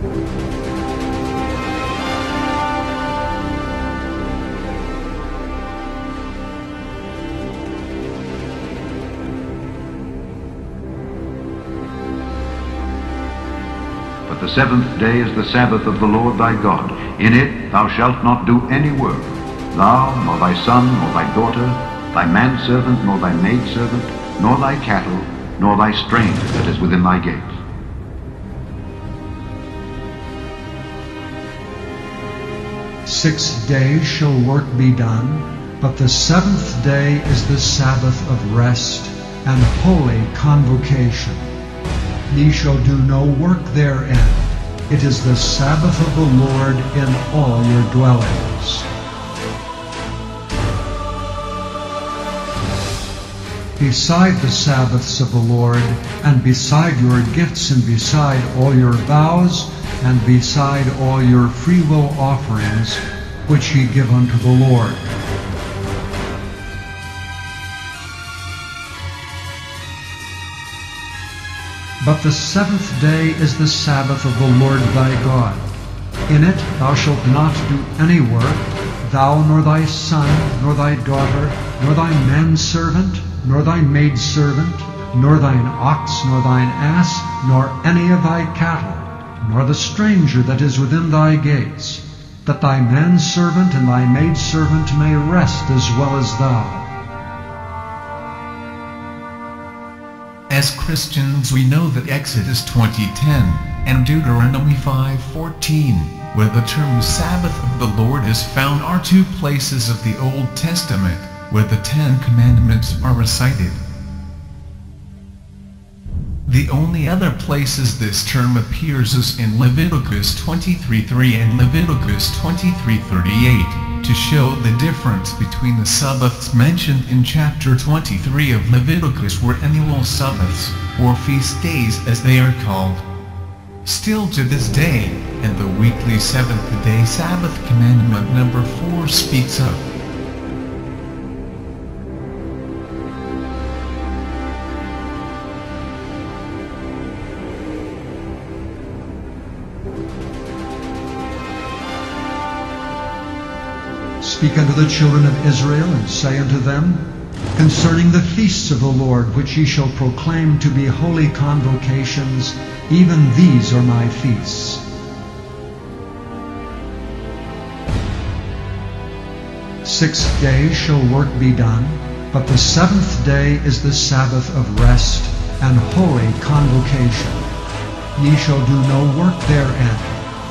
But the seventh day is the Sabbath of the Lord thy God. In it thou shalt not do any work, thou, nor thy son, nor thy daughter, thy manservant, nor thy maidservant, nor thy cattle, nor thy stranger that is within thy gates. 6 days shall work be done, but the seventh day is the Sabbath of rest and holy convocation. Ye shall do no work therein. It is the Sabbath of the Lord in all your dwellings. Beside the Sabbaths of the Lord, and beside your gifts, and beside all your vows, and beside all your freewill offerings, which ye give unto the Lord. But the seventh day is the Sabbath of the Lord thy God. In it thou shalt not do any work, thou, nor thy son, nor thy daughter, nor thy manservant, nor thy maidservant, nor thine ox, nor thine ass, nor any of thy cattle, nor the stranger that is within thy gates, that thy manservant and thy maidservant may rest as well as thou. As Christians, we know that Exodus 20:10 and Deuteronomy 5:14, where the term Sabbath of the Lord is found, are two places of the Old Testament where the Ten Commandments are recited. The only other places this term appears is in Leviticus 23:3 and Leviticus 23:38, to show the difference between the Sabbaths mentioned in chapter 23 of Leviticus were annual Sabbaths, or feast days as they are called. Still to this day, and the weekly seventh-day Sabbath commandment number 4 speaks of. Speak unto the children of Israel, and say unto them, concerning the feasts of the Lord, which ye shall proclaim to be holy convocations, even these are my feasts. Six days shall work be done, but the seventh day is the Sabbath of rest and holy convocation. Ye shall do no work therein.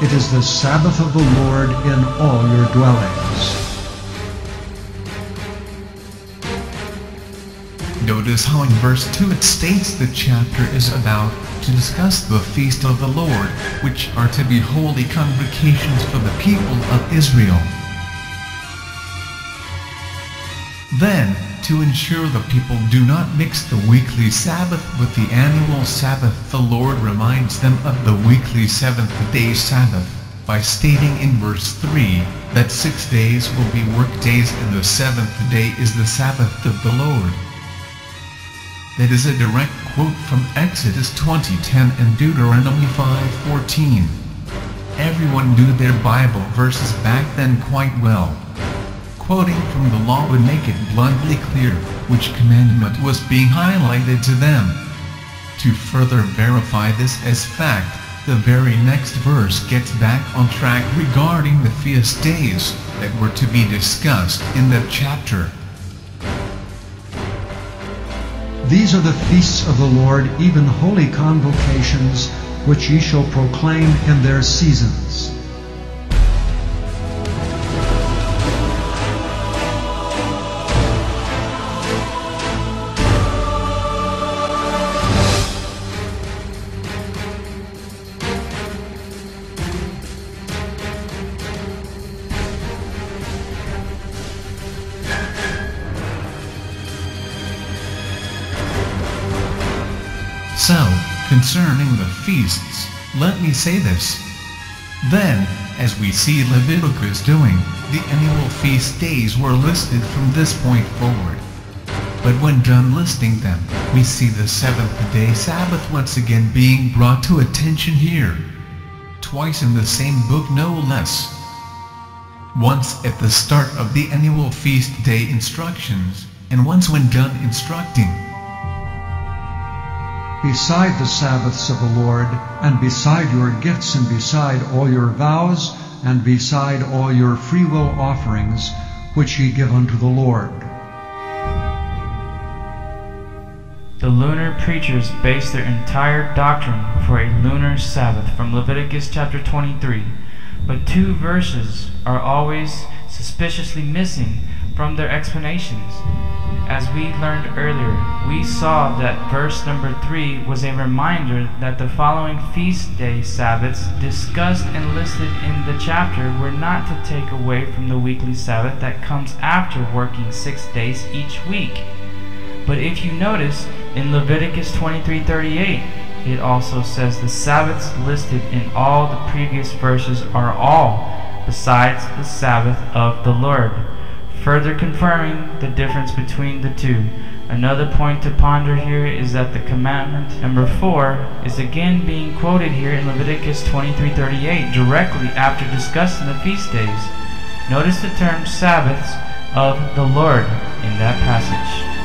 It is the Sabbath of the Lord in all your dwellings. Notice how in verse 2 it states the chapter is about to discuss the feast of the Lord, which are to be holy convocations for the people of Israel. Then, to ensure the people do not mix the weekly Sabbath with the annual Sabbath, the Lord reminds them of the weekly seventh-day Sabbath, by stating in verse 3 that 6 days will be work days and the seventh day is the Sabbath of the Lord. That is a direct quote from Exodus 20:10 and Deuteronomy 5:14. Everyone knew their Bible verses back then quite well. Quoting from the law would make it bluntly clear which commandment was being highlighted to them. To further verify this as fact, the very next verse gets back on track regarding the feast days that were to be discussed in that chapter. These are the feasts of the Lord, even holy convocations, which ye shall proclaim in their seasons. So, concerning the feasts, let me say this. Then, as we see Leviticus doing, the annual feast days were listed from this point forward. But when done listing them, we see the seventh-day Sabbath once again being brought to attention here. twice in the same book no less. Once at the start of the annual feast day instructions, and once when done instructing. Beside the Sabbaths of the Lord, and beside your gifts, and beside all your vows, and beside all your freewill offerings, which ye give unto the Lord. The lunar preachers base their entire doctrine for a lunar Sabbath from Leviticus chapter 23, but 2 verses are always suspiciously missing from their explanations. As we learned earlier, we saw that verse number 3 was a reminder that the following feast day Sabbaths discussed and listed in the chapter were not to take away from the weekly Sabbath that comes after working 6 days each week. But if you notice, in Leviticus 23:38, it also says the Sabbaths listed in all the previous verses are all besides the Sabbath of the Lord, further confirming the difference between the two. Another point to ponder here is that the commandment number 4 is again being quoted here in Leviticus 23:38 directly after discussing the feast days. Notice the term Sabbaths of the Lord in that passage.